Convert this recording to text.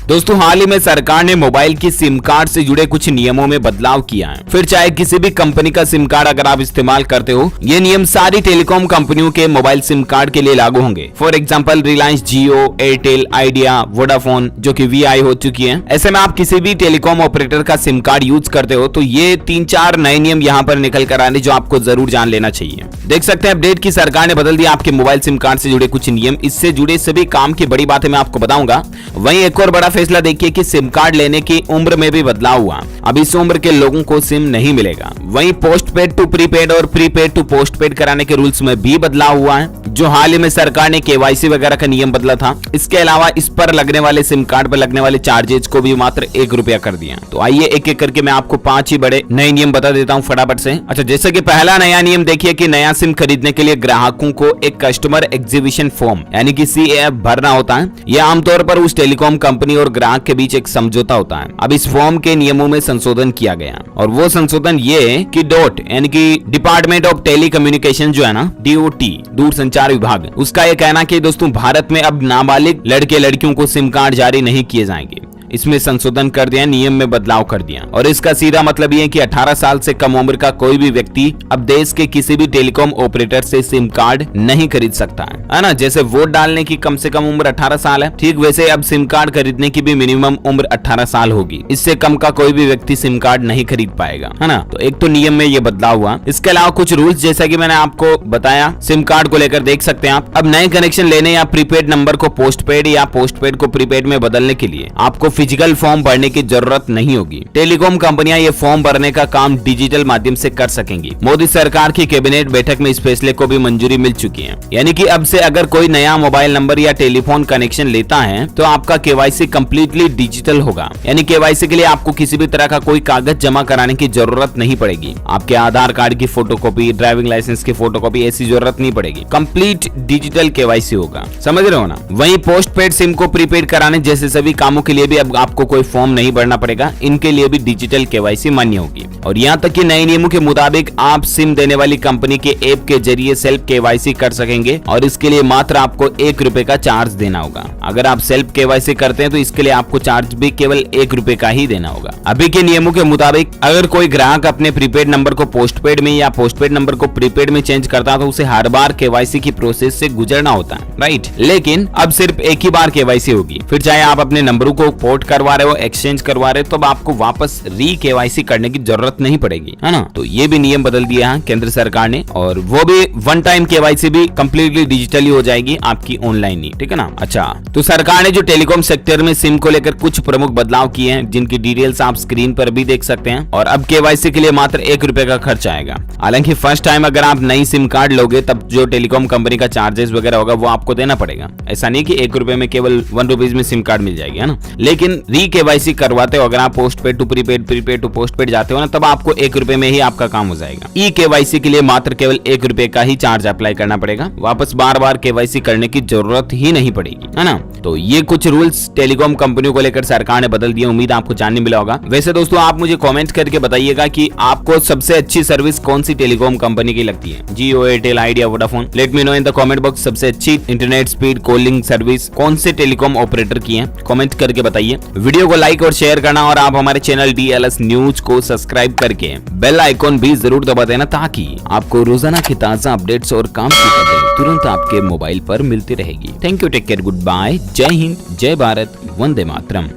दोस्तों हाल ही में सरकार ने मोबाइल की सिम कार्ड से जुड़े कुछ नियमों में बदलाव किया है। फिर चाहे किसी भी कंपनी का सिम कार्ड अगर आप इस्तेमाल करते हो, ये नियम सारी टेलीकॉम कंपनियों के मोबाइल सिम कार्ड के लिए लागू होंगे। For example Reliance Jio, Airtel, Idea, Vodafone जो कि वीआई हो चुकी है। ऐसे में आप किसी भी टेलीकॉम ऑपरेटर का सिम कार्ड यूज करते हो तो ये 3-4 नए नियम यहाँ पर निकल कर आने जो आपको जरूर जान लेना चाहिए। देख सकते हैं अपडेट की सरकार ने बदल दिया आपके मोबाइल सिम कार्ड से जुड़े कुछ नियम। इससे जुड़े सभी काम की बड़ी बातें मैं आपको बताऊंगा। वहीं एक और बड़ा फैसला देखिए कि सिम कार्ड लेने की उम्र में भी बदलाव हुआ। अब इस उम्र के लोगों को सिम नहीं मिलेगा। वहीं पोस्ट पेड टू प्रीपेड और प्रीपेड टू पोस्ट पेड कराने के रूल्स में भी बदलाव हुआ है, जो हाल ही में सरकार ने केवाईसी वगैरह का नियम बदला था। इसके अलावा इस पर लगने वाले सिम कार्ड पर लगने वाले चार्जेस को भी मात्र 1 रुपया कर दिया। तो आइए एक एक करके मैं आपको 5 ही बड़े नए नियम बता देता हूँ फटाफट से। अच्छा, जैसे कि पहला नया नियम देखिए कि नया सिम खरीदने के लिए ग्राहकों को एक कस्टमर एग्जीबिशन फॉर्म यानी कि CAF भरना होता है। यह आमतौर पर उस टेलीकॉम कंपनी और ग्राहक के बीच एक समझौता होता है। अब इस फॉर्म के नियमों में संशोधन किया गया और वो संशोधन ये है कि डॉट यानी कि डिपार्टमेंट ऑफ टेली कम्युनिकेशन जो है ना, DOT दूरसंचार विभाग, उसका ये कहना कि दोस्तों भारत में अब नाबालिग लड़के लड़कियों को सिम कार्ड जारी नहीं किए जाएंगे। इसमें संशोधन कर दिया, नियम में बदलाव कर दिया और इसका सीधा मतलब ये है कि 18 साल से कम उम्र का कोई भी व्यक्ति अब देश के किसी भी टेलीकॉम ऑपरेटर से सिम कार्ड नहीं खरीद सकता है ना। जैसे वोट डालने की कम से कम उम्र 18 साल है, ठीक वैसे अब सिम कार्ड खरीदने की भी मिनिमम उम्र 18 साल होगी। इससे कम का कोई भी व्यक्ति सिम कार्ड नहीं खरीद पाएगा, है ना। तो एक तो नियम में ये बदलाव हुआ। इसके अलावा कुछ रूल्स जैसा कि मैंने आपको बताया सिम कार्ड को लेकर देख सकते हैं आप। अब नए कनेक्शन लेने या प्रीपेड नंबर को पोस्टपेड या पोस्टपेड को प्रीपेड में बदलने के लिए आपको फिजिकल फॉर्म भरने की जरूरत नहीं होगी। टेलीकॉम कंपनियां ये फॉर्म भरने का काम डिजिटल माध्यम से कर सकेंगी। मोदी सरकार की कैबिनेट बैठक में इस फैसले को भी मंजूरी मिल चुकी है। यानी कि अब से अगर कोई नया मोबाइल नंबर या टेलीफोन कनेक्शन लेता है तो आपका केवाईसी कंप्लीटली डिजिटल होगा। यानी केवाईसी के लिए आपको किसी भी तरह का कोई कागज जमा कराने की जरूरत नहीं पड़ेगी। आपके आधार कार्ड की फोटोकॉपी, ड्राइविंग लाइसेंस की फोटोकॉपी ऐसी जरूरत नहीं पड़ेगी। कंप्लीट डिजिटल केवाईसी होगा, समझ रहे हो ना। वहीं पोस्टपेड सिम को प्रीपेड कराने जैसे सभी कामों के लिए भी अब आपको कोई फॉर्म नहीं भरना पड़ेगा। इनके लिए भी डिजिटल केवाईसी मान्य होगी। और यहाँ तक कि नए नियमों के मुताबिक आप सिम देने वाली कंपनी के ऐप के जरिए सेल्फ केवाईसी कर सकेंगे और इसके लिए मात्र आपको 1 रुपए का चार्ज देना होगा। अगर आप सेल्फ केवाईसी करते हैं तो इसके लिए आपको चार्ज भी केवल 1 रुपए का ही देना होगा। अभी के नियमों के मुताबिक अगर कोई ग्राहक अपने प्रीपेड नंबर को पोस्टपेड में या पोस्टपेड नंबर को प्रीपेड में चेंज करता है तो उसे हर बार केवाईसी की प्रोसेस से गुजरना होता है, राइट। लेकिन अब सिर्फ एक ही बार केवाईसी होगी। फिर चाहे आप अपने नंबरों को पोर्ट करवा रहे हो, एक्सचेंज करवा रहे, तो आपको वापस री केवाईसी करने की जरूरत नहीं पड़ेगी, है ना। तो ये भी नियम बदल दिया है केंद्र सरकार ने और वो भी वन टाइम केवाईसी भी कंप्लीटली डिजिटली हो जाएगी आपकी ऑनलाइन ही, ठीक है ना। अच्छा, तो सरकार ने जो टेलीकॉम सेक्टर में सिम को लेकर कुछ प्रमुख बदलाव किए हैं जिनकी डिटेल्स आप स्क्रीन पर भी देख सकते हैं। और अब केवाईसी के लिए मात्र 1 रुपए का खर्च आएगा। हालांकि फर्स्ट टाइम अगर आप नई सिम कार्ड लोगे तब जो टेलीकॉम कंपनी का चार्जेस वगैरह होगा वो आपको देना पड़ेगा। ऐसा नहीं कि 1 रुपए में केवल 1 रुपीज में सिम कार्ड मिल जाएगी, है ना। लेकिन री केवाईसी करवाते हो, अगर आप postpaid to prepaid, prepaid to postpaid जाते हो ना, तब आपको 1 रुपए में ही आपका काम हो जाएगा। ई केवाईसी के लिए मात्र केवल 1 रुपए का ही चार्ज अप्लाई करना पड़ेगा। वापस बार बार केवाईसी करने की जरूरत ही नहीं पड़ेगी, है ना। तो ये कुछ रूल्स टेलीकॉम कंपनियों को लेकर सरकार ने बदल दिए। उम्मीद आपको जानने मिला होगा। वैसे दोस्तों आप मुझे कमेंट करके बताइएगा कि आपको सबसे अच्छी सर्विस कौन सी टेलीकॉम कंपनी की लगती है, Jio, Airtel, Idea, Vodafone. Let me know in the comment box सबसे अच्छी इंटरनेट स्पीड कॉलिंग सर्विस कौन से टेलीकॉम ऑपरेटर की है, कमेंट करके बताइए। वीडियो को लाइक और शेयर करना और आप हमारे चैनल DLS न्यूज को सब्सक्राइब करके बेल आइकॉन भी जरूर दबा देना ताकि आपको रोजाना की ताजा अपडेट्स और काम की खबरें तुरंत आपके मोबाइल पर मिलती रहेगी। Thank you, take care, good bye, Jai Hind, जय भारत, वंदे मातरम।